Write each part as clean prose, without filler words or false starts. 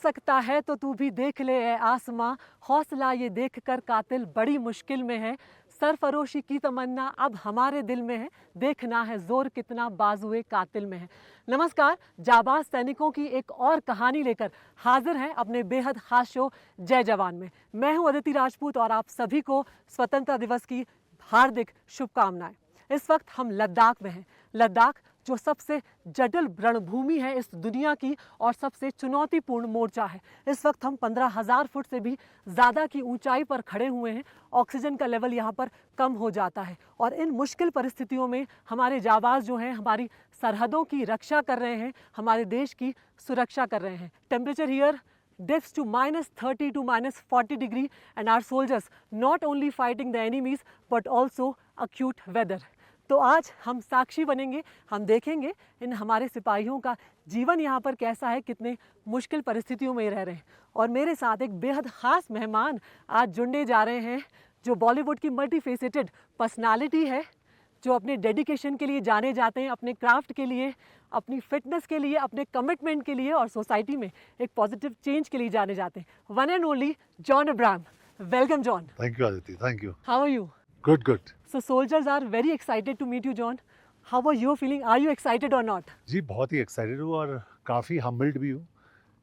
सकता है तो तू भी देख ले ए आसमां, हौसला ये देख कर कातिल बड़ी मुश्किल में है। सरफरोशी की तमन्ना अब हमारे दिल में है, देखना है जोर कितना बाजुए कातिल में है। नमस्कार, जाबाज सैनिकों की एक और कहानी लेकर हाजिर हैं अपने बेहद खास शो जय जवान में। मैं हूं अदिति राजपूत और आप सभी को स्वतंत्रता दिवस की हार्दिक शुभकामनाएं। इस वक्त हम लद्दाख में हैं। लद्दाख जो सबसे जटिल रणभूमि है इस दुनिया की और सबसे चुनौतीपूर्ण मोर्चा है। इस वक्त हम 15,000 फुट से भी ज़्यादा की ऊंचाई पर खड़े हुए हैं। ऑक्सीजन का लेवल यहाँ पर कम हो जाता है और इन मुश्किल परिस्थितियों में हमारे जाबाज जो हैं हमारी सरहदों की रक्षा कर रहे हैं, हमारे देश की सुरक्षा कर रहे हैं। Temperature here dips to -30 to -40 degree and our soldiers not only fighting the enemies but also acute weather। तो आज हम साक्षी बनेंगे, हम देखेंगे इन हमारे सिपाहियों का जीवन यहाँ पर कैसा है, कितने मुश्किल परिस्थितियों में रह रहे हैं। और मेरे साथ एक बेहद ख़ास मेहमान आज जुड़ने जा रहे हैं जो बॉलीवुड की मल्टीफेसेटेड पर्सनालिटी है, जो अपने डेडिकेशन के लिए जाने जाते हैं, अपने क्राफ्ट के लिए, अपनी फिटनेस के लिए, अपने कमिटमेंट के लिए और सोसाइटी में एक पॉजिटिव चेंज के लिए जाने जाते हैं। One and only John Abraham. Welcome John. Thank you, Aditi. Thank you. How are you? Good, good. So soldiers are very excited to meet you, John. How are you feeling? Are you excited or not? जी बहुत ही excited हूँ और काफ़ी humbled भी हूँ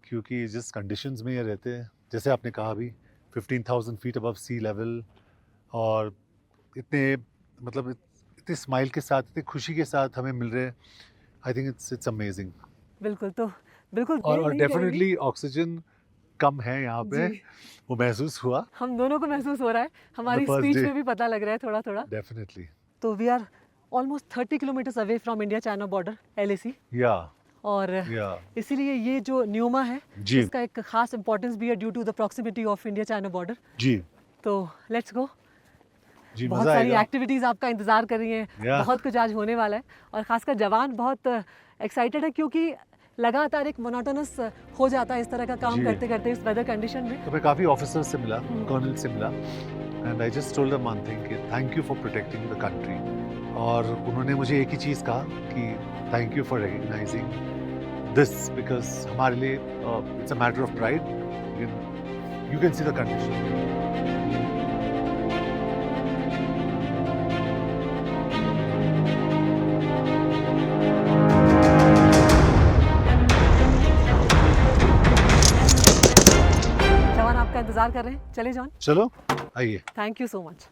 क्योंकि जिस conditions में ये रहते हैं, जैसे आपने कहा अभी 15,000 फीट अबव सी लेवल और इतने मतलब इतने स्माइल के साथ, इतने खुशी के साथ हमें मिल रहे हैं। I think it's amazing. बिल्कुल, तो बिल्कुल और डेफिनेटली ऑक्सीजन कम है यहाँ पे, जी। वो महसूस हुआ। हम दोनों को महसूस हो रहा है, हमारी The first स्पीच day. में भी पता लग रहा है थोड़ा थोड़ा। डेफिनेटली। तो we are almost 30 kilometres away from India China border LAC या और इसीलिए ये जो न्यूमा है जी। इसका एक खास इंपॉर्टेंस भी है due to the proximity of India China border. जी तो लेट्स गो। जी, बहुत मज़ा सारी आएगा। एक्टिविटीज़ आपका इंतज़ार कर रही हैं, बहुत कुछ आज होने वाला है और ख़ासकर जवान बहुत एक्साइटेड है क्योंकि लगातार एक मोनोटोनस हो जाता है इस तरह का काम जी। करते करते इस वेदर कंडीशन में। तो मैं काफ़ी ऑफिसर्स से मिला, कर्नल से मिला and I just told them one thing कि thank you for protecting the country. और उन्होंने मुझे एक ही चीज़ कहा कि thank you for recognising this because हमारे लिए it's a matter of pride. You can see the condition. जवान आपका इंतज़ार कर रहे हैं, चले जॉन। चलो आइए। Thank you so much.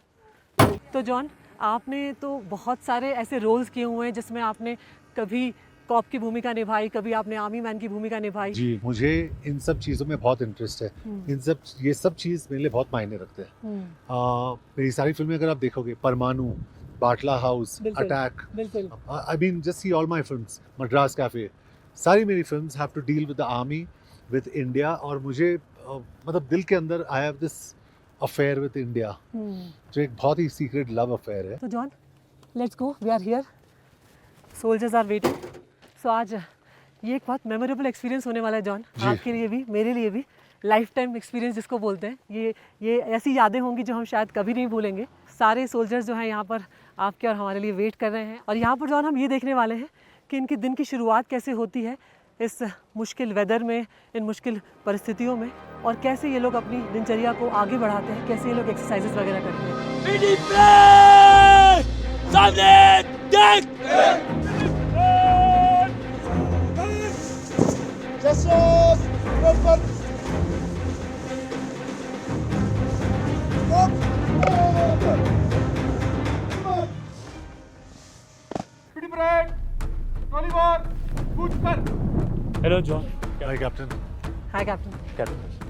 तो जॉन, आपने तो बहुत सारे ऐसे रोल्स किए हुए हैं जिसमें आपने कभी कॉप की भूमिका निभाई, कभी आपने आर्मी मैन की भूमिका निभाई। जी, मुझे इन सब चीज़ों में बहुत इंटरेस्ट है। ये सब चीज़ मेरे लिए बहुत मायने रखते हैं। मेरी सारी फिल्में अगर आप देखोगे, परमाणु, बाटला हाउस, बिल्कुल, अटैक, बिल्कुल। I mean just see all my films, Madras Cafe, सारी मेरी films have to deal with the army, with India. और मुझे मतलब दिल के अंदर I have this affair with India, जो एक बहुत ही सीक्रेट लव अफेयर है। तो John, let's go, we are here, soldiers are waiting. So आज ये एक बहुत मेमोरेबल एक्सपीरियंस होने वाला है जॉन, जी। आपके लिए भी, मेरे लिए भी। लाइफ टाइम एक्सपीरियंस जिसको बोलते हैं, ये ऐसी यादें होंगी जो हम शायद कभी नहीं भूलेंगे। सारे सोल्जर्स जो हैं यहाँ पर आपके और हमारे लिए वेट कर रहे हैं और यहाँ पर जॉन हम ये देखने वाले हैं कि इनकी दिन की शुरुआत कैसे होती है इस मुश्किल वेदर में, इन मुश्किल परिस्थितियों में, और कैसे ये लोग अपनी दिनचर्या को आगे बढ़ाते हैं, कैसे ये लोग एक्सरसाइजेस वगैरह करते हैं। Hello John. Hi captain. Hi captain.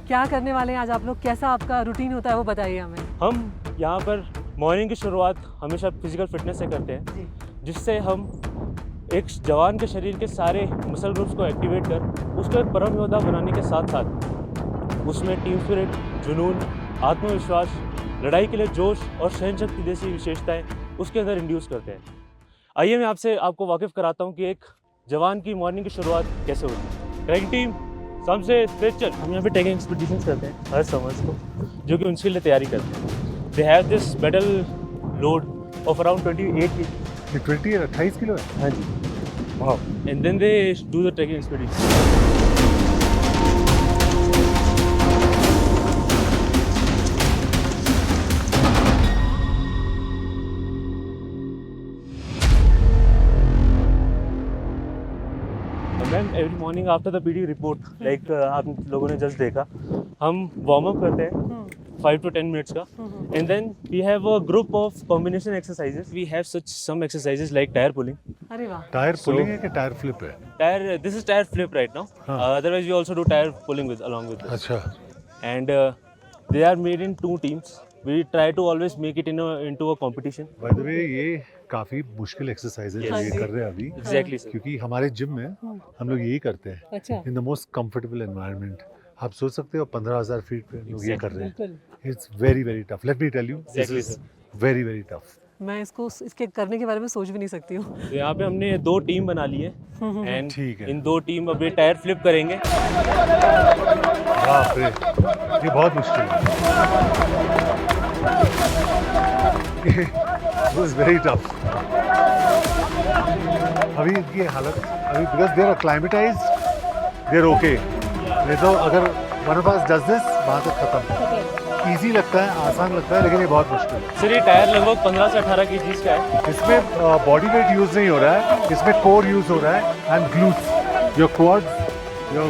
क्या करने वाले हैं आज आप लोग, कैसा आपका रूटीन होता है वो बताइए हमें। हम यहाँ पर मॉर्निंग की शुरुआत हमेशा फिजिकल फिटनेस से करते हैं, जी। जिससे हम एक जवान के शरीर के सारे मसल ग्रुप्स को एक्टिवेट कर उसको एक परम योद्धा बनाने के साथ साथ उसमें टीम स्पिरिट, जुनून, आत्मविश्वास, लड़ाई के लिए जोश और सहनशक्ति जैसी विशेषताएं उसके अंदर इंड्यूस करते हैं। आइए मैं आपको वाकिफ़ कराता हूँ कि एक जवान की मॉर्निंग की शुरुआत कैसे होती है। ट्रैकिंग टीम सबसे तेज चल। हम यहाँ पे ट्रैकिंग एक्सपीडिशंस करते हैं हर समर्स को, जो कि उनके लिए तैयारी करते हैं। They have this metal load of around 28 kg। 28 kilo है। हाँ जी। वाह। And then they do the trekking expedition. Every morning after the PT report like आप लोगों ने जस्ट देखा, हम वार्म अप करते हैं 5 to 10 minutes का, and then we have a group of combination exercises. We have some exercises like tire pulling. अरे वाह, टायर पुलिंग है कि टायर फ्लिप है? This is tire flip right now. Otherwise we also do tire pulling along with this. अच्छा, And they are made in 2 teams. We try to always make it into a competition. By the way ये काफी मुश्किल exercise है जो ये कर रहे हैं अभी, Exactly sir. क्योंकि हमारे जिम में हम लोग यही करते हैं अच्छा, in the most comfortable environment. आप सोच सकते हो 15,000 फीट पे लोग ये कर रहे हैं। बिल्कुल। It's very very tough, let me tell you, this Exactly, is very very tough. मैं इसके करने के बारे में सोच भी नहीं सकती हूँ। तो यहाँ पे हमने 2 टीम बना ली है, एंड ठीक है। इन 2 टीम अब ये टायर फ्लिप करेंगे। बाप रे, ये बहुत मुश्किल है। It was very tough. अभी इनकी हालत, अभी because they are acclimatized, they are okay. नहीं तो अगर one of us does this, वहाँ तक खत्म। इजी लगता है, आसान लगता है, लेकिन ये बहुत मुश्किल है। सर ये टायर लगभग 15 से 18 kg का है। इसमें बॉडी वेट यूज नहीं हो रहा है, इसमें कोर यूज हो रहा है and glutes, your quads, your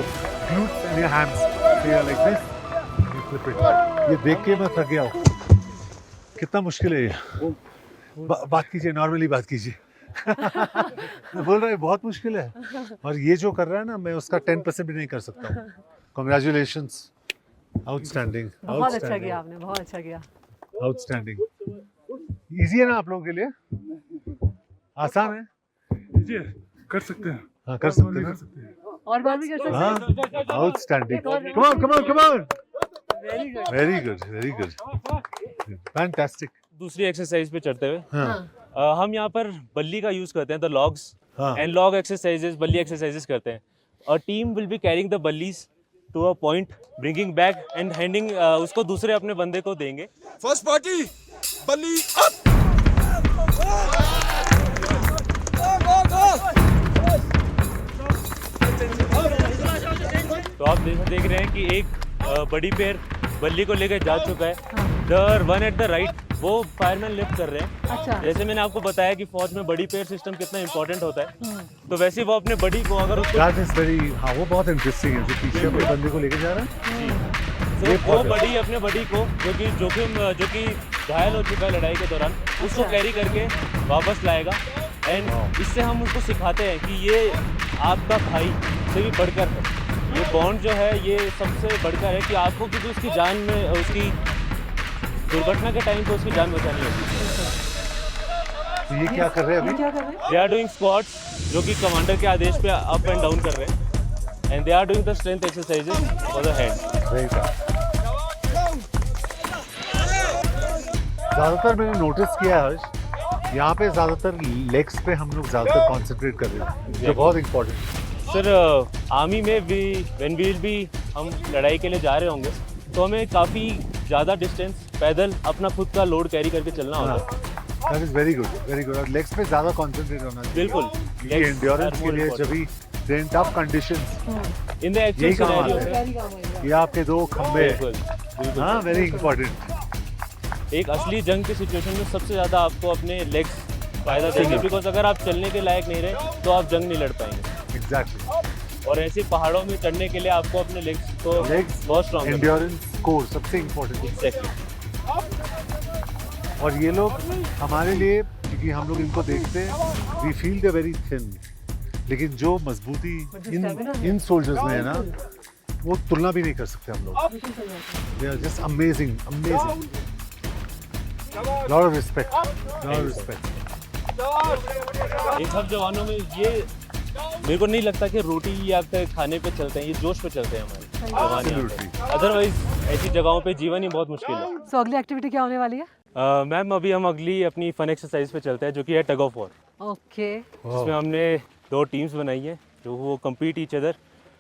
glutes and your hams, they are like this, you flip it. ये देख के मैं थक गया हूँ, कितना मुश्किल है ये। बात कीजिए, नॉर्मली बात कीजिए। मैं बोल रहा है बहुत मुश्किल है, और ये जो कर रहा है ना, मैं उसका 10% भी नहीं कर सकता हूँ। कॉन्ग्रेचुलेशंस, आउटस्टैंडिंग, बहुत अच्छा किया आपने, बहुत अच्छा किया। आउटस्टैंडिंग। इजी है ना आप लोगों के लिए? आसान है? कर सकते हैं। हाँ, कर सकते हैं ना? और बात भी कर सकते हैं। हाँ, outstanding. Come on, come on, come on. Very good, very good, fantastic. दूसरी एक्सरसाइज पे चढ़ते हुए हाँ, हम यहाँ पर बल्ली का यूज करते हैं, द लॉग्स हाँ। एंड लॉग एक्सरसाइजेस, बल्ली एक्सरसाइजेस करते हैं। और team will be carrying the बल्लीज to a point, bringing back and handing उसको दूसरे अपने बंदे को देंगे। फर्स्ट पार्टी बल्ली अप। तो आप देख रहे हैं कि एक बड़ी पैर बल्ली को लेकर जा चुका है। The one at the right वो फायरमैन लिफ्ट कर रहे हैं। अच्छा, जैसे मैंने आपको बताया कि फौज में बड़ी पैर सिस्टम कितना इंपॉर्टेंट होता है, तो वैसे ही वो अपने बड़ी को अगर उसको दैट इज वेरी, हाँ वो बहुत इंटरेस्टिंग है, जो पीछे अपने बंदे को लेके जा रहा है। तो ये वो बहुत बड़ी अपने बड़ी को जो कि घायल हो चुका है लड़ाई के दौरान, उसको कैरी करके वापस लाएगा। एंड इससे हम उसको सिखाते हैं कि ये आपका भाई से भी बढ़कर है, ये बॉन्ड जो है ये सबसे बढ़कर है कि आपको क्योंकि उसकी जान में, उसकी दुर्घटना के टाइम पे उसकी जान बचानी होती है। तो ये क्या कर रहे हैं ये अभी? क्या कर रहे हैं? दे आर डूइंग स्क्वाट्स, जो कि कमांडर के आदेश पे अप एंड डाउन कर रहे हैं, and they are doing the strength exercises for the hand. Very tough. ज़्यादातर मैंने नोटिस किया है हर्ष, यहाँ पे ज़्यादातर लेग्स पे हम लोग ज़्यादातर कॉन्सेंट्रेट कर रहे हैं, जो बहुत इंपॉर्टेंट है। सर आर्मी में भी व्हेन वी विल बी, हम लड़ाई के लिए जा रहे होंगे तो हमें काफ़ी ज़्यादा डिस्टेंस पैदल अपना खुद का लोड कैरी करके चलना होगा। That is very good, very good. और लेग्स पे ज़्यादा कॉन्सेंट्रेट होना चाहिए। बिल्कुल, ये एंड्योरेंस के लिए जब भी इन टफ कंडीशंस, इन द यही एक्चुअल काम सिनेरियो आता है। कैरी काम होएगा। ये आपके 2 खंबे, बिल्कुल बिल्कुल। हाँ वेरी इंपॉर्टेंट। एक असली जंग की सिचुएशन में सबसे ज़्यादा आपको अपने लेग्स फायदा देंगे, बिकॉज अगर आप चलने के लायक नहीं रहे तो आप जंग नहीं लड़ पाएंगे। एग्जैक्टली। और ऐसे पहाड़ों में चढ़ने के लिए आपको अपने लेग्स को लेग्स, बहुत स्ट्रॉन्ग करना एंड्योरेंस, कोर सबसे इंपॉर्टेंट। Exactly. और ये लोग हमारे लिए, क्योंकि हम लोग इनको देखते हैं, we feel the very thin, लेकिन जो मजबूती इन सोल्जर्स में है ना, वो तुलना भी नहीं कर सकते हम लोग। They are just amazing, amazing. Lot of respect, lot of respect. इन सब जवानों में ये मेरे को नहीं लगता कि रोटी या खाने पे चलते हैं, ये जोश पे चलते हैं हमारे जवान यहाँ पे। अदरवाइज ऐसी जगहों पे जीवन ही बहुत मुश्किल है। सो अगली एक्टिविटी क्या होने वाली है? मैम अभी हम अगली अपनी फन एक्सरसाइज पे चलते हैं, जो कि है टग ऑफ वॉर, ओके, जिसमें हमने 2 टीम्स बनाई है जो वो compete each other.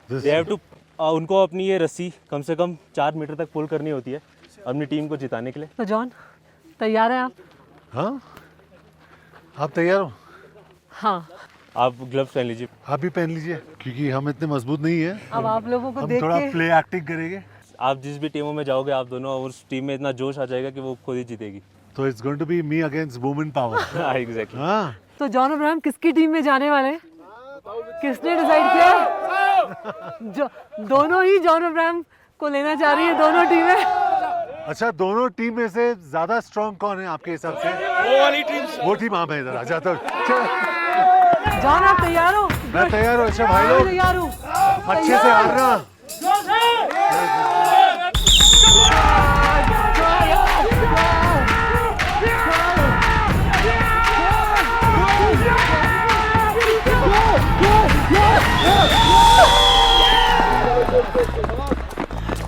This- they have to उनको अपनी ये रस्सी कम से कम 4 मीटर तक पुल करनी होती है अपनी टीम को जिताने के लिए। तो जॉन तैयार हैं आप? हाँ, आप तैयार हो? हाँ, आप ग्लव्स पहन लीजिए। आप भी पहन लीजिए, क्योंकि हम इतने मजबूत नहीं है। अब आप लोगों को हम देख थोड़ा के प्ले एक्टिंग करेंगे, आप जिस भी टीमों में जाओगे, आप दोनों उस टीम में इतना जोश आ जाएगा कि वो खुद ही जीतेगी। तो it's going to be me against women power. Exactly. हाँ, तो जॉन अब्राहम किसकी टीम में जाने वाले हैं? किसने डिसाइड किया? जो दोनों ही जॉन अब्राहम को लेना चाह रही है दोनों टीमें। अच्छा, दोनों टीम में से ज्यादा स्ट्रॉन्ग कौन है आपके हिसाब से? वो वाली टीम। वो टीम। हाँ, मैं इधर आ जाता हूँ। जॉन, आप तैयार हो? मैं तैयार हूँ। अच्छा भाई मैं लोग, तैयार हूँ। अच्छे से हारना।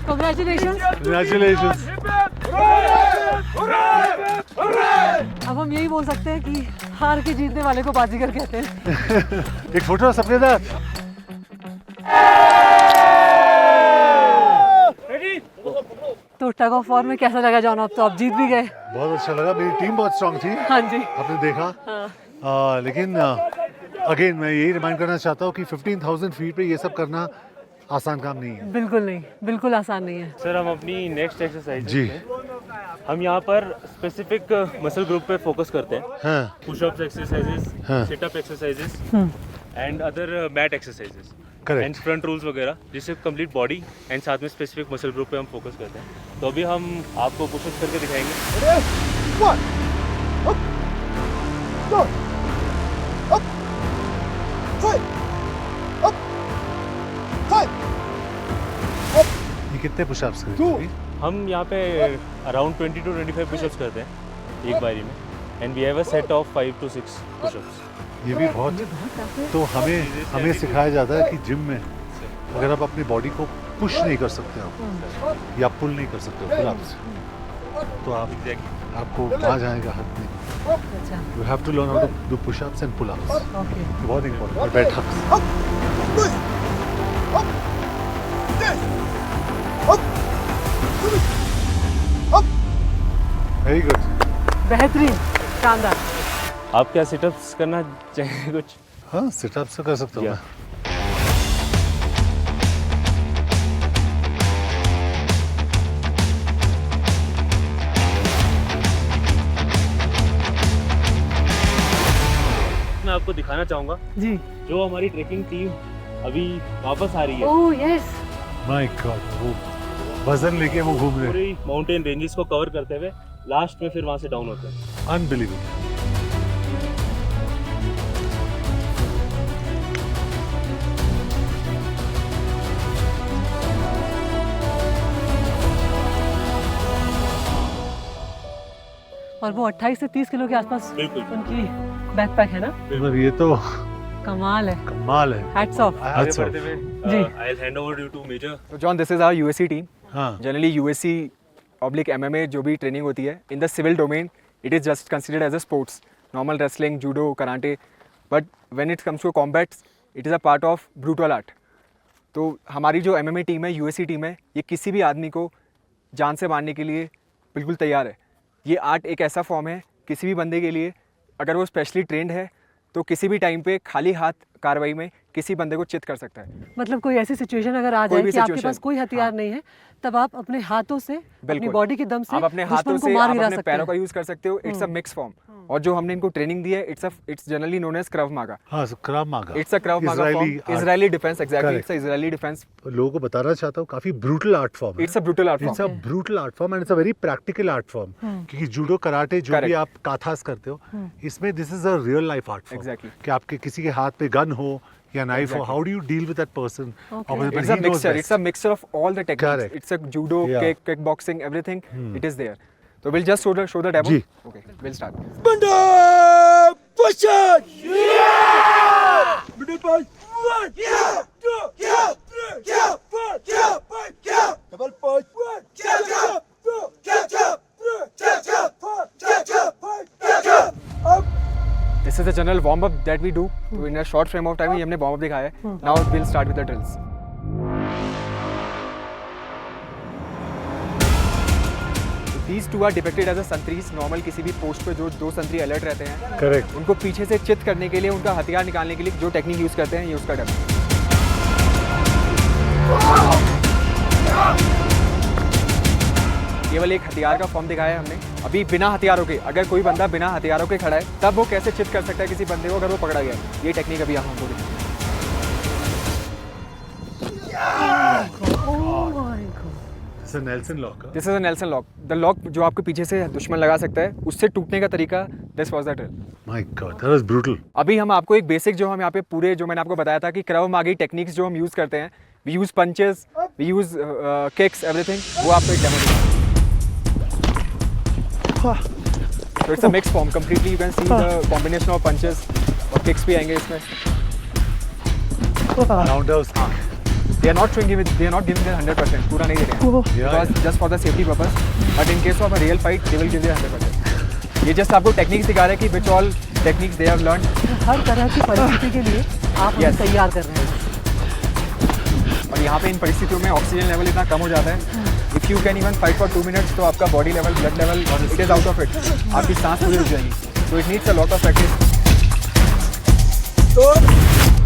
Congratulations। Congratulations। अब हम यही बोल सकते हैं कि हार के जीतने वाले को बाजीगर कहते हैं। एक फोटो सबके साथ। तो टग ऑफ वॉर में कैसा लगा जॉन? अब तो आप जीत भी गए। बहुत अच्छा लगा, मेरी टीम बहुत स्ट्रांग थी, हाँ जी। आपने देखा। लेकिन अगेन मैं यही रिमाइंड करना चाहता हूँ कि 15,000 फीट पे ये सब करना आसान काम नहीं है। बिल्कुल नहीं, बिल्कुल आसान नहीं है। सर, हम अपनी नेक्स्ट एक्सरसाइज जी। हम यहाँ पर स्पेसिफिक मसल ग्रुप पे फोकस करते हैं। हाँ, पुशअप्स एक्सरसाइजेस, हाँ। Situp exercises and other mat exercises correct. And front rolls वगैरह, जिससे कंप्लीट बॉडी एंड साथ में स्पेसिफिक मसल ग्रुप पे हम फोकस करते हैं। तो अभी हम आपको पुशअप्स करके दिखाएंगे। ये कितने पुशअप्स करेंगे? हम यहाँ पे अराउंड 20 to 25 पुशअप्स करते हैं एक बारी में, and we have a set of 5 to 6 pushups. ये भी बहुत। तो हमें सिखाया जाता है कि जिम में अगर आप अपनी बॉडी को पुश नहीं कर सकते हो या पुल नहीं कर सकते हो पुल अप्स, तो आपको वहाँ जाएगा हाथ में। अच्छा, you have to learn how to do push ups and pull ups. Okay. बहुत इंपॉर्टेंट है। बैठ हक्स। Very good. बेहतरीन, शानदार। आप क्या सिटअप्स करना चाहेंगे कुछ? हाँ, सिटअप्स तो कर सकता हूँ Yeah. मैं। मैं आपको दिखाना चाहूँगा जी। जो हमारी ट्रैकिंग टीम अभी वापस आ रही है। Oh yes. माय गॉड, वो वजन लेके वो घूम रहे हैं। पूरी माउंटेन रेंजेस को कवर करते हुए लास्ट में फिर वहाँ से डाउन होते हैं। अनबिलीवेबल। और वो 28 से 30 किलो के आसपास बिल्कुल। उनकी बैकपैक है ना? मतलब ये तो कमाल है। कमाल है। Hats off. आगे Hats off. बढ़ते हुए जी। I'll hand over you to Major। So John, this is our USC team. हाँ, Generally USC oblique MMA जो भी ट्रेनिंग होती है in the civil domain, it is just considered as a sports. Normal wrestling, judo, karate, but when it comes to combat, it is a part of brutal art. तो हमारी जो MMA team है, USC team है, ये किसी भी आदमी को जान से मारने के लिए बिल्कुल तैयार है। ये आर्ट एक ऐसा फॉर्म है किसी भी बंदे के लिए, अगर वो स्पेशली ट्रेंड है तो किसी भी टाइम पे खाली हाथ कार्रवाई में किसी बंदे को चित कर सकता है। मतलब कोई ऐसी सिचुएशन अगर आ कोई जाए भी कि आपके situation, पास कोई हथियार नहीं है, तब आप अपने हाथों से, अपनी बिल्कुल। बॉडी के दम से आप अपने हाथों दुश्मन को से, मार आप गिरा अपने सकते पैरों का हैं। यूज कर सकते हो। It's a mix form. और जो हमने इनको ट्रेनिंग दी है, it's generally known as curve मागा। हाँ, क्राव मागा। इट्स अ क्रव मागा form, Israeli defence. Exactly, Correct. It's a Israeli defence. लोगों को बताना चाहता हूँ, काफी ब्रूटल आर्ट फॉर्म है। It's a brutal art it's a form. Brutal art form and it's a very practical art form. क्योंकि judo, karate जो भी Correct. आप काथास करते हो, इसमें this is a real life art form. Exactly. कि आपके किसी के हाथ पे गन हो या नाइफ हो, Exactly. How do you deal with that person? It's a mixture. It's a mixture of all the techniques. Correct. It's a judo, Yeah. kickboxing, everything. It is there. So we'll just show the demo. जी. Okay, we'll start. Bunda push it. Yeah. Middle punch. 1, 2, 3, 4, 5, double punch. 1, 2, 3, 4, up. This is the general warm up that we do. So in a short frame of time ही हमने warm up दिखाया है. Now we'll start with the drills. So these two are depicted as a sentries. Normal किसी भी post पे जो दो संतरी alert रहते हैं, करेक्ट। उनको पीछे से चित करने के लिए, उनका हथियार निकालने के लिए जो टेक्निक यूज करते हैं, ये उसका डेमो। केवल एक हथियार का फॉर्म दिखाया है हमने। अभी बिना हथियारों के, अगर कोई बंदा बिना हथियारों के खड़ा है, तब वो कैसे चित कर सकता है किसी बंदे को अगर वो पकड़ा गया है। ये टेक्निक अभी हम हमको दिखाएंगे। Oh my God. It's a Nelson lock. Huh? This is a Nelson lock. The lock जो आपके पीछे से दुश्मन लगा सकता है, उससे टूटने का तरीका, this was the drill. My God, that was brutal. अभी हम आपको एक बेसिक जो हम यहाँ पे पूरे जो मैंने आपको बताया था कि क्रव मागी टेक्निक्स जो हम यूज़ करते हैं, we use punches, we use kicks, everything, वो आपको एक डेमो दूंगा. So it's a mixed form completely. You can see the combination of punches और kicks भी आएंगे इसमें. Roundhouse. They are not giving their 100%. पूरा नहीं दे रहे हैं. Because just for the safety purpose. But in case of a real fight, they will give their 100%. ये just आपको techniques दिखा रहे हैं कि which all techniques they have learned. हर तरह की परिस्थिति के लिए आप हमें Yes. तैयार कर रहे हैं. और यहाँ पे इन परिस्थितियों में ऑक्सीजन लेवल इतना कम हो जाता है. If you can even fight for 2 minutes, तो आपका body level, blood level, it is out of it. आपकी सांस पूरी रुक जाएगी. So it needs a lot of practice.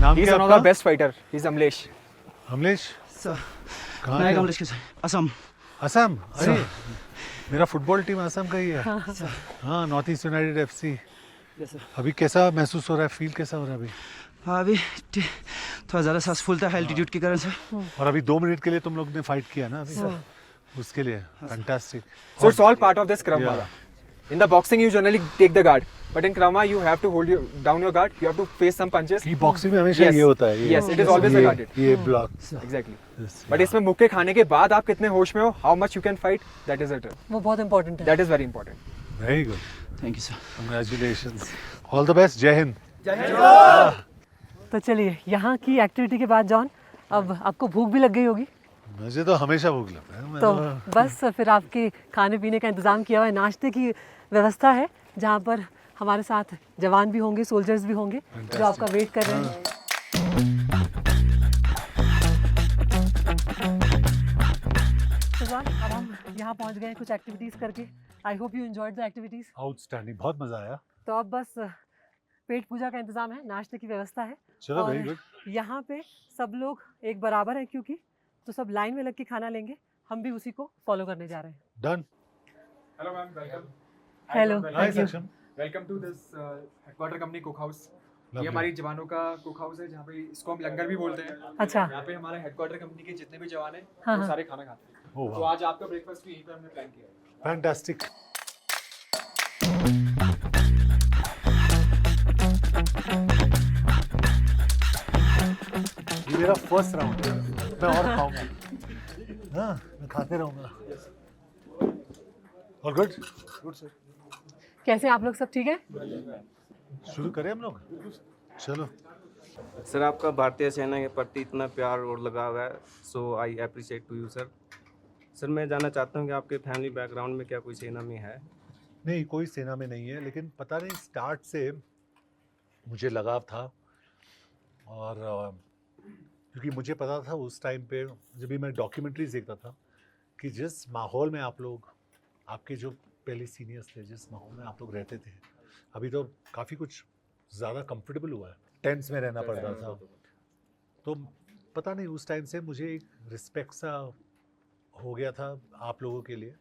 नाम He's क्या one of the आपका? best fighter. He's Amlesh. Amlesh. Sir कहाँ मैं के? कमलेश के सर असम. असम. अरे मेरा फुटबॉल टीम असम का ही है. हाँ, north east United FC. Yes sir. अभी कैसा महसूस हो रहा है? फील कैसा हो रहा है अभी? हाँ अभी थोड़ा ज़्यादा सांस फूलता है एल्टीट्यूड के कारण सर. और अभी 2 मिनट के लिए तुम लोग ने फाइट किया ना अभी? उसके लिए fantastic. So it's all part of this Krav Maga. In the boxing, you generally take the guard, but in Krav Maga, you have to hold down your guard. You have to face some punches. ये boxing में हमेशा Yes. ये होता है. ये- Yes, it is always ये- guarded. ये block. Exactly. But इसमें मुक्के खाने के बाद आप कितने होश में हो, how much you can fight, that is it. वो बहुत इम्पोर्टेंट है. That is very important. Very good. Thank you sir. Congratulations. All the best. जय हिंद. तो चलिए, यहाँ की एक्टिविटी के बाद जॉन, अब आपको भूख भी लग गई होगी. मुझे तो हमेशा भूख लगता है. मैं तो बस फिर आपके खाने पीने का इंतज़ाम किया हुआ है. नाश्ते की व्यवस्था है जहाँ पर हमारे साथ जवान भी होंगे, सोल्जर्स भी होंगे जो आपका वेट कर रहे हैं. तो जॉन, अब हम यहाँ पहुँच गए हैं कुछ एक्टिविटीज़ करके. I hope you enjoyed the activities. Outstanding. बहुत मजा आया. तो अब बस पेट पूजा का इंतज़ाम है, नाश्ते की व्यवस्था है. चलो और वेरी गुड. यहाँ पे सब लोग एक बराबर हैं क्योंकि, तो सब लाइन में लग के खाना लेंगे. हम भी उसी को फॉलो करने जा रहे हैं. Done. Hello ma'am, welcome. Hello, hi thank you. सक्षम. Welcome to this headquarter company cook house. Lovely. ये हमारी जवानों का कुक हाउस है जहाँ पे इसको हम लंगर भी बोलते हैं. अच्छा. यहाँ पे हमारे हेडक्वार्टर कंपनी के जितने भी जवान हैं हाँ, वो हाँ. सारे खाना खाते हैं. ओह तो वाह. आज आपका ब्रेकफास्ट भी यहीं पे हमने प्लान किया है. फैंटास्टिक. ये मेरा फर्स्ट राउंड है. मैं और खाऊंगा. हाँ, मैं खाते रहूंगा. और गुड. Good sir. कैसे हैं आप लोग, सब ठीक है? शुरू करें हम लोग. चलो. सर आपका भारतीय सेना के प्रति इतना प्यार और लगाव है, so I appreciate to you sir. Sir मैं जानना चाहता हूँ कि आपके फैमिली बैकग्राउंड में क्या कोई सेना में है? नहीं, कोई सेना में नहीं है, लेकिन पता नहीं स्टार्ट से मुझे लगाव था. और क्योंकि मुझे पता था उस टाइम पे जब भी मैं डॉक्यूमेंट्रीज देखता था कि जिस माहौल में आप लोग, आपके जो पहले सीनियर्स थे, जिस माहौल में आप लोग रहते थे, अभी तो काफ़ी कुछ ज़्यादा कंफर्टेबल हुआ है. टेंट्स में रहना पड़ता था. तो पता नहीं उस टाइम से मुझे एक रिस्पेक्ट सा हो गया था आप लोगों के लिए.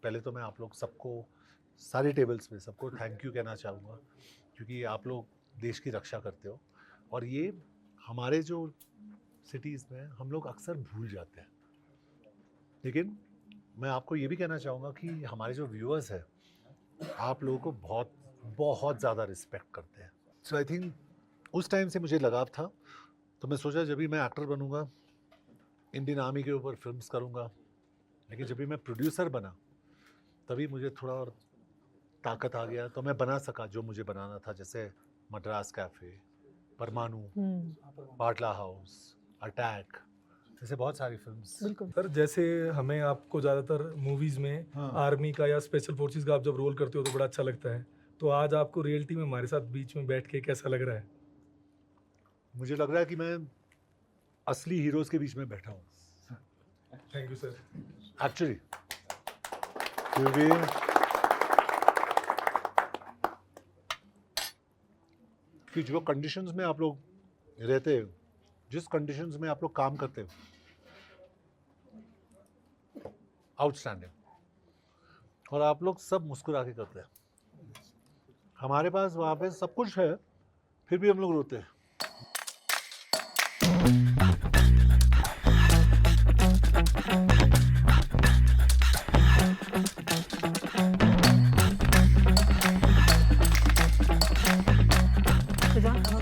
पहले तो मैं आप लोग सबको, सारे टेबल्स पे सबको थैंक यू कहना चाहूँगा, क्योंकि आप लोग देश की रक्षा करते हो. और ये हमारे जो सिटीज़ में हम लोग अक्सर भूल जाते हैं. लेकिन मैं आपको ये भी कहना चाहूँगा कि हमारे जो व्यूअर्स हैं, आप लोगों को बहुत बहुत ज़्यादा रिस्पेक्ट करते हैं. सो आई थिंक उस टाइम से मुझे लगाव था. तो मैं सोचा जब भी मैं एक्टर बनूंगा, इंडियन आर्मी के ऊपर फिल्म्स करूंगा. लेकिन जब भी मैं प्रोड्यूसर बना, तभी मुझे थोड़ा और ताकत आ गया, तो मैं बना सका जो मुझे बनाना था. जैसे मद्रास कैफ़े, परमाणु, बाटला हाउस, अटैक, जैसे बहुत सारी फिल्म्स. बिल्कुल. सर जैसे हमें आपको ज़्यादातर मूवीज़ में हाँ. आर्मी का या स्पेशल फोर्सेस का आप जब रोल करते हो तो बड़ा अच्छा लगता है. तो आज आपको रियलिटी में हमारे साथ बीच में बैठ के कैसा लग रहा है? मुझे लग रहा है कि मैं असली हीरोज़ के बीच में बैठा हूँ थैंक यू सर. एक्चुअली. क्योंकि कि जो कंडीशंस में आप लोग रहते हो, जिस कंडीशंस में आप लोग काम करते हो, आउटस्टैंडिंग. और आप लोग सब मुस्कुरा के करते हैं. हमारे पास वहाँ पे सब कुछ है, फिर भी हम लोग रोते हैं.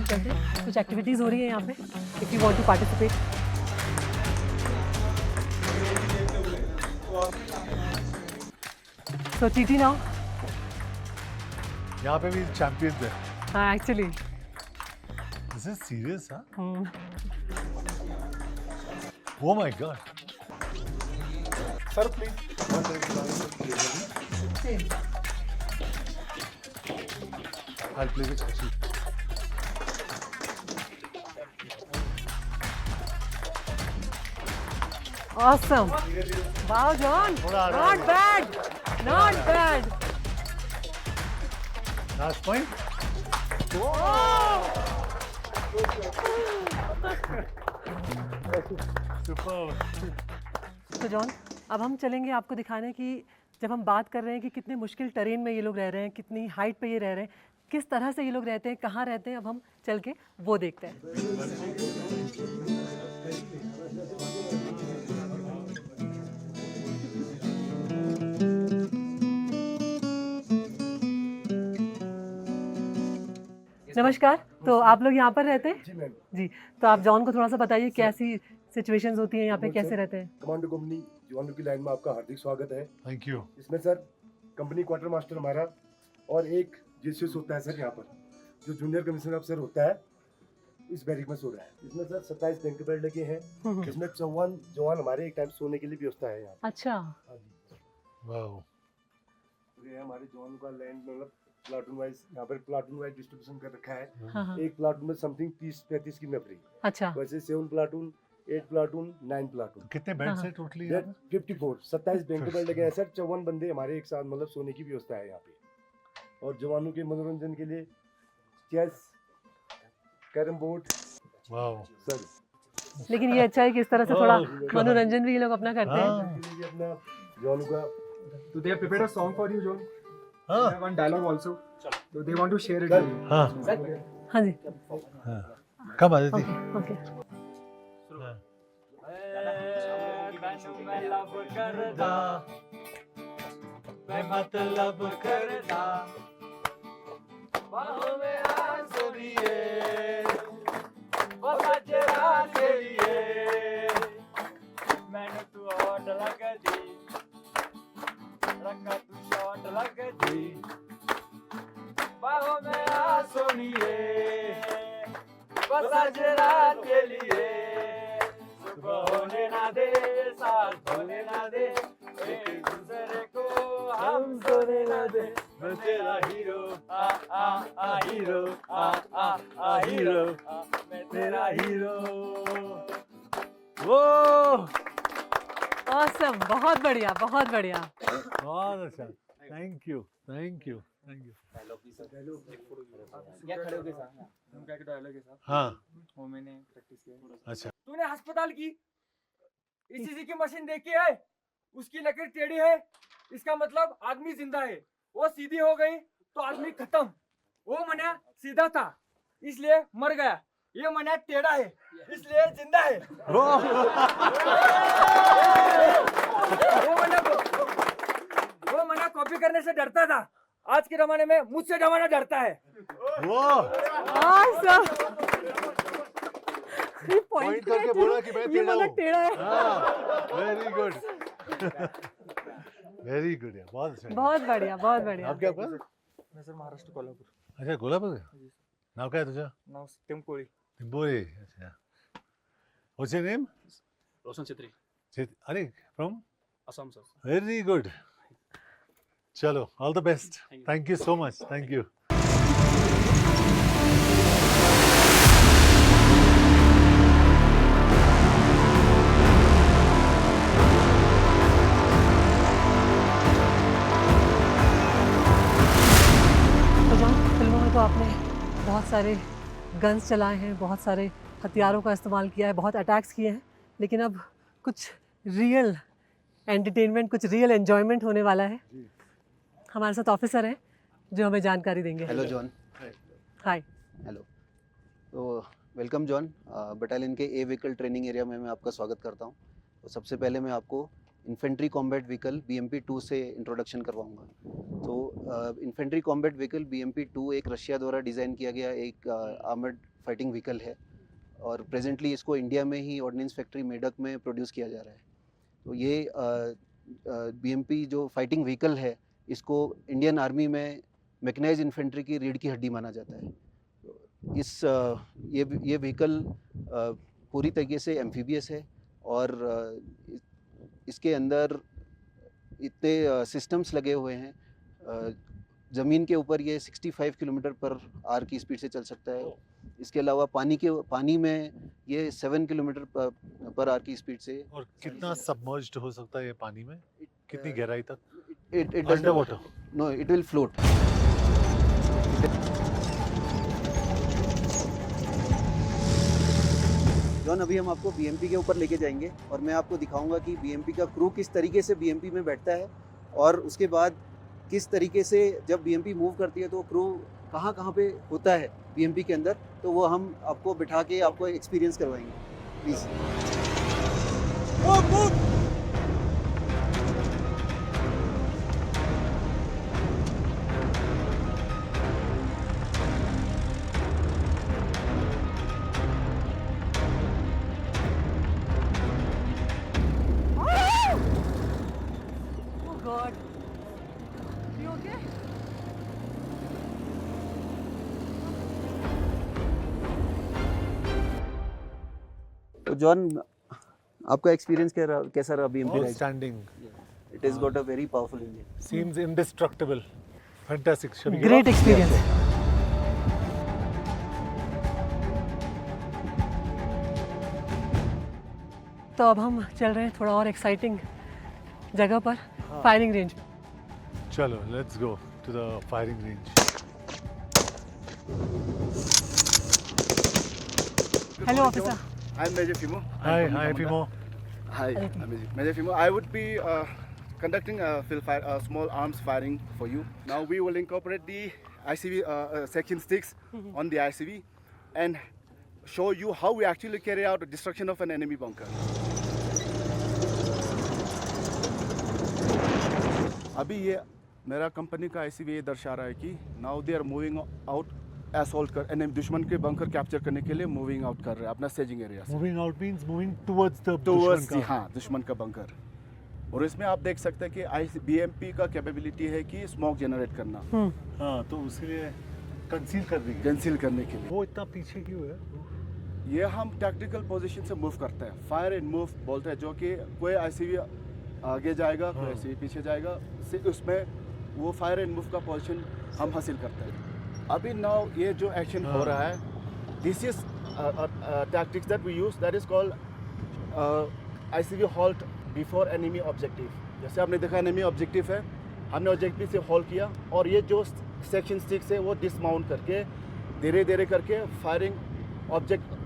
चलते हैं, कुछ एक्टिविटीज़ हो रही है यहाँ पे, if you want to participate. So TT now. यहाँ पे भी चैंपियंस है। हाँ एक्चुअली। दिस इज सीरियस हाँ? Oh my God. Sir please I'll play with Shashi. Awesome. Wow, John. Not bad. Not bad. Last point. Superb. तो John, अब हम चलेंगे आपको दिखाने कि जब हम बात कर रहे हैं कि कितने मुश्किल टेरेन में ये लोग रह रहे हैं, कितनी हाइट पे ये रह रहे हैं, किस तरह से ये लोग रहते हैं, कहाँ रहते हैं, अब हम चल के वो देखते हैं। नमस्कार, तो आप लोग यहाँ पर रहते हैं? जी मैम। जी, तो आप जॉन को थोड़ा सा बताइए कैसी सिचुएशंस होती हैं यहाँ पे, सर, कैसे रहते हैं? कमांडो कंपनी जवानों की लाइन में आपका हार्दिक स्वागत है। Thank you. इसमें सर कंपनी क्वार्टर मास्टर हमारा और एक जेसीएस होता है सर यहाँ पर, जो जूनियर कमिश्नर अफसर होता है, इस बैरिक में सो रहा है। इसमें सर 27 टैंक बेड लगे हैं। इसमें 54 जवान हमारे एक टाइम सोने के लिए व्यवस्था है यहाँ। अच्छा। हाँ जी। Wow. ये हमारे जवानों का लैंड मतलब प्लाटून वाइज, यहाँ पर प्लाटून वाइज डिस्ट्रीब्यूशन कर रखा है। हाँ हाँ। एक प्लाटून में समथिंग 30-35 की नफरी, अच्छा। वैसे 7 प्लाटून, 8 प्लाटून, 9 प्लाटून। कितने बेड्स हैं टोटली? 54, 27 बैंक बेड लगे हैं सर। 54 बंदे हमारे एक साथ मतलब सोने की व्यवस्था है यहाँ पे। और जवानों के मनोरंजन के लिए chess, carrom board. Wow sir लेकिन ये अच्छा है कि इस तरह से थोड़ा मनोरंजन भी ये लोग अपना करते हैं। हाँ इसके लिए अपना जवानों का So they have prepared a song for you, John. They हाँ have one dialogue also. So they want to share it with you. हाँ हाँ जी। हाँ कब आदिति? ओके। मतलब करदा बाहों में आ सोनिए वो सजरा के लिए मैंने तू ओट लग दी रंगा तू शॉट लग दी बाहों में आ सोनिए वो सजरा के लिए सुबह होने ना दे साथ होने ना दे एक दूसरे को हम सोने ना दे मैं तेरा हीरो आ हीरो आ हीरो मैं तेरा हीरो वो ऑसम, बहुत बढ़िया, बहुत बढ़िया। बहुत अच्छा। Thank you thank you thank you. क्या खड़े हो गए साहब? उनका एक डायलॉग है साहब, हाँ वो मैंने प्रैक्टिस किया। अच्छा। तूने अस्पताल की ईसीजी की मशीन देखी है? उसकी लकीर टेढ़ी है, इसका मतलब आदमी जिंदा है। वो सीधी हो गई तो आदमी खत्म। वो मना सीधा था इसलिए मर गया, ये मना टेढ़ा है इसलिए जिंदा है। वो मना कॉपी करने से डरता था, आज के जमाने में मुझसे जमाना डरता है। ऑसम। ये पॉइंट करके बोला कि मैं ये टेढ़ा मतलब हूँ। टेढ़ा है। हाँ वेरी गुड वेरी गुड यार, बहुत अच्छा। बहुत बढ़िया, बहुत बढ़िया। आप क्या कर? मैं सर महाराष्ट्र कोल्हापुर। अच्छा कोल्हापुर। नाव काय तुझं? नाव टेम्पोळी। तिंबोरे। अच्छा। What's your name? Roshan Chhetri, अरे from Assam sir. Very good. चलो all the best. Thank you so much. Thank you. तो जॉन, फिल्मों में तो आपने बहुत सारे गन्स चलाए हैं, बहुत सारे हथियारों का इस्तेमाल किया है, बहुत अटैक्स किए हैं, लेकिन अब कुछ रियल एंटरटेनमेंट, कुछ रियल एंजॉयमेंट होने वाला है। हमारे साथ ऑफिसर हैं जो हमें जानकारी देंगे। Hello John. हाय। हेलो। तो वेलकम जॉन। बटालियन के ए व्हीकल ट्रेनिंग एरिया में मैं आपका स्वागत करता हूँ। तो सबसे पहले मैं आपको इन्फेंट्री कॉम्बैट व्हीकल BMP-2 से इंट्रोडक्शन करवाऊंगा। तो इन्फेंट्री कॉम्बैट व्हीकल BMP-2 एक रशिया द्वारा डिज़ाइन किया गया एक आर्मर्ड फाइटिंग व्हीकल है और प्रेजेंटली इसको इंडिया में ही ऑर्डिनेंस फैक्ट्री मेडक में प्रोड्यूस किया जा रहा है। तो ये BMP जो फाइटिंग व्हीकल है इसको इंडियन आर्मी में मैकेनाइज्ड इन्फेंट्री की रीढ़ की हड्डी माना जाता है। ये व्हीकल पूरी तरीके से एम्फीबियस है और इसके अंदर इतने सिस्टम्स लगे हुए हैं। ज़मीन के ऊपर ये 65 किलोमीटर पर आवर की स्पीड से चल सकता है। इसके अलावा पानी में ये 7 किलोमीटर पर आवर की स्पीड से। और कितना सबमर्ज्ड हो सकता है ये पानी में, कितनी गहराई तक? It does under water? No, it will float. John, अभी हम आपको BMP के ऊपर लेके जाएंगे और मैं आपको दिखाऊंगा कि BMP का क्रू किस तरीके से BMP में बैठता है और उसके बाद किस तरीके से जब BMP मूव करती है तो क्रू कहाँ पे होता है BMP के अंदर, तो वो हम आपको बिठा के आपको एक्सपीरियंस करवाएंगे। Please Oh God. You okay? तो जॉन, आपका एक्सपीरियंस कैसा रहा BMP ride? Outstanding. It has got a very powerful engine. Seems indestructible. Fantastic. Shall we get Great off? experience. तो अब हम चल रहे हैं थोड़ा और एक्साइटिंग जगह पर, फायरिंग रेंज। चलो, let's go to the firing range. Hello officer. I'm Major Fimo. Hi, hi, Fimo. Hi, I'm Major Fimo. I would be conducting a small arms firing for you. Now we will incorporate the ICV section sticks on the ICV and show you how we actually carry out the destruction of an enemy bunker. अभी ये मेरा company का ICV ये दर्शा रहा है कि now they are moving out assault कर enemy दुश्मन के बंकर कैप्चर करने के लिए मूविंग आउट कर रहे हैं अपना स्टेजिंग एरिया से। Moving out means moving towards the towards दुश्मन का। हाँ दुश्मन का बंकर। और इसमें आप देख सकते हैं कि BMP का कैपेबिलिटी है कि स्मोक जनरेट करना, हाँ, तो उसके लिए कंसील कर देंगे। कंसील करने के लिए। वो इतना पीछे क्यों है? ये हम टैक्टिकल पोजीशन से मूव करते हैं, फायर एंड मूव बोलते हैं, जो कि कोई ICV आगे जाएगा कोई ICV पीछे जाएगा, उसमें वो फायर एंड मूव का पोजीशन हम हासिल करते हैं। अभी नाउ ये जो एक्शन हो रहा है, this is tactics that we use, that is called ICV halt before enemy objective. जैसे आपने देखा एनिमी ऑब्जेक्टिव है, हमने ऑब्जेक्टिव से हॉल्ट किया और ये जो सेक्शन स्टिक्स है वो डिसमाउंट करके धीरे धीरे करके फायरिंग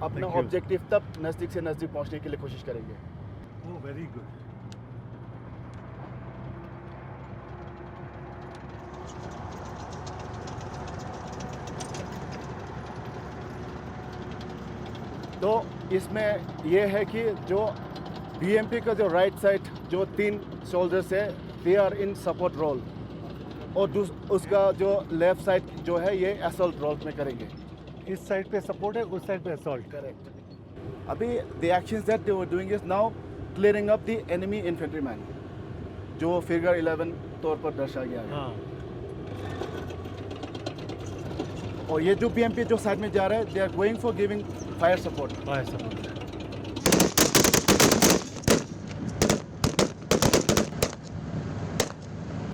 अपना ऑब्जेक्टिव तक नज़दीक से नज़दीक पहुंचने के लिए कोशिश करेंगे। ओह, वेरी गुड। तो इसमें ये है कि जो BMP का जो राइट साइड जो 3 सोल्जर्स है, they are in support role, और उसका जो लेफ्ट साइड जो है ये असॉल्ट रोल में करेंगे। इस साइड पे सपोर्ट है, उस साइड पे असॉल्ट। करेक्ट। अभी the actions that they were doing is now clearing up the enemy infantryman, जो फिगर 11 तौर पर दर्शाया गया है। हाँ। और ये जो BMP जो साइड में जा रहा है, they are going for giving fire support. Fire support.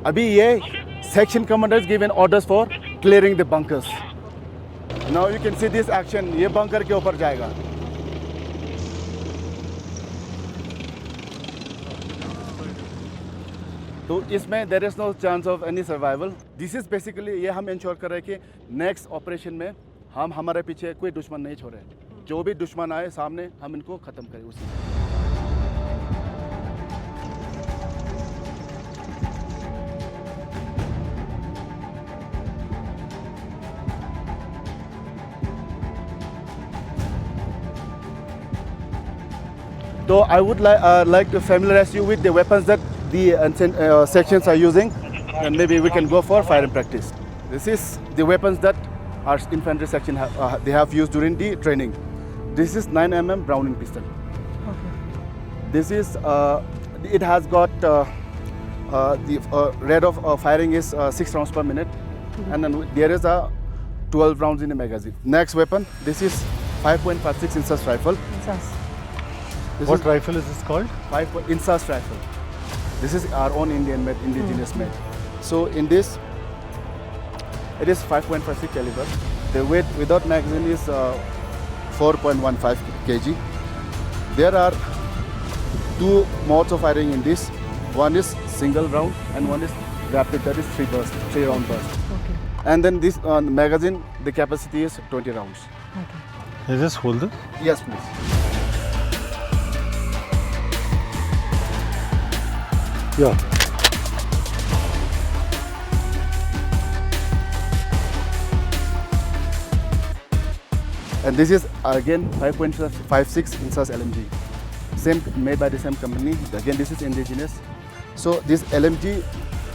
अभी ये section commanders given orders for clearing the bunkers. Now you can see this action, ये बंकर के ऊपर जाएगा। तो इसमें there is no chance of any survival. This is basically ये हम इंश्योर कर रहे हैं कि नेक्स्ट ऑपरेशन में हम हमारे पीछे कोई दुश्मन नहीं छोड़े, जो भी दुश्मन आए सामने हम इनको ख़त्म करें उसी में। So I would like to familiarize you with the weapons that the sections are using, and maybe we can go for firing practice. This is the weapons that our infantry section they have used during the training. This is 9 mm Browning pistol. This is it has got the rate of firing is 6 rounds per minute, and then there is a 12 rounds in the magazine. Next weapon, this is 5.56 Insas rifle. What rifle is this called? 5 Insas rifle. This is our own Indian made, indigenous made. So in this, it is 5.56 caliber. The weight without magazine is 4.15 kg. There are 2 modes of firing in this. One is single round and one is rapid, that is 3 round burst. And then this magazine, the capacity is 20 rounds. Can you just hold this? Yes, please. Yeah. And this is again 5.56 Insas LMG. Same, made by the same company. Again, this is indigenous. So this LMG,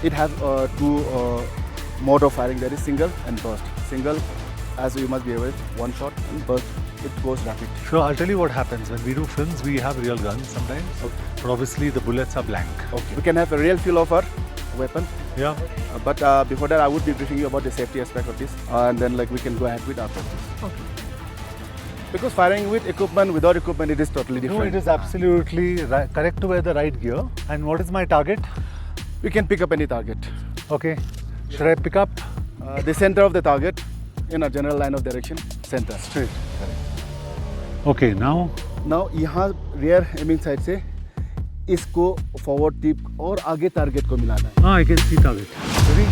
it has 2 mode of firing, that is single and burst. Single, as you must be aware, 1 shot, and burst, it goes rapid. So I'll tell you what happens. When we do films, we have real guns sometimes. Okay. But obviously the bullets are blank. Okay. We can have a real feel of our weapon. Yeah. But before that, I would be briefing you about the safety aspect of this. And then we can go ahead with our practice. Okay. Because firing with equipment, without equipment, it is totally different. No, it is absolutely correct to wear the right gear. And what is my target? We can pick up any target. Okay. Should I pick up? The center of the target in a general line of direction, center. Straight. Okay, now? Now, यहाँ rear aiming side से इसको forward tip और आगे target को मिलाना है. I can see target. Ready?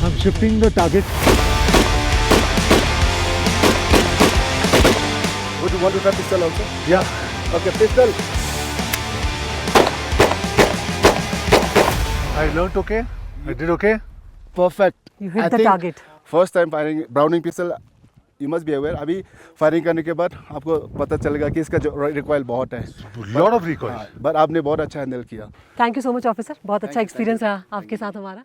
I'm shifting the target. Would you want to try pistol also? Yeah. Okay, pistol. I learnt okay. I did okay. Perfect. You hit I the think target. First time firing Browning pistol, you must be aware. अभी firing करने के बाद आपको पता चलेगा कि इसका जो recoil बहुत है. Lot of recoil. But आपने बहुत अच्छा handle किया. Thank you so much officer, बहुत अच्छा एक्सपीरियंस रहा आपके साथ हमारा.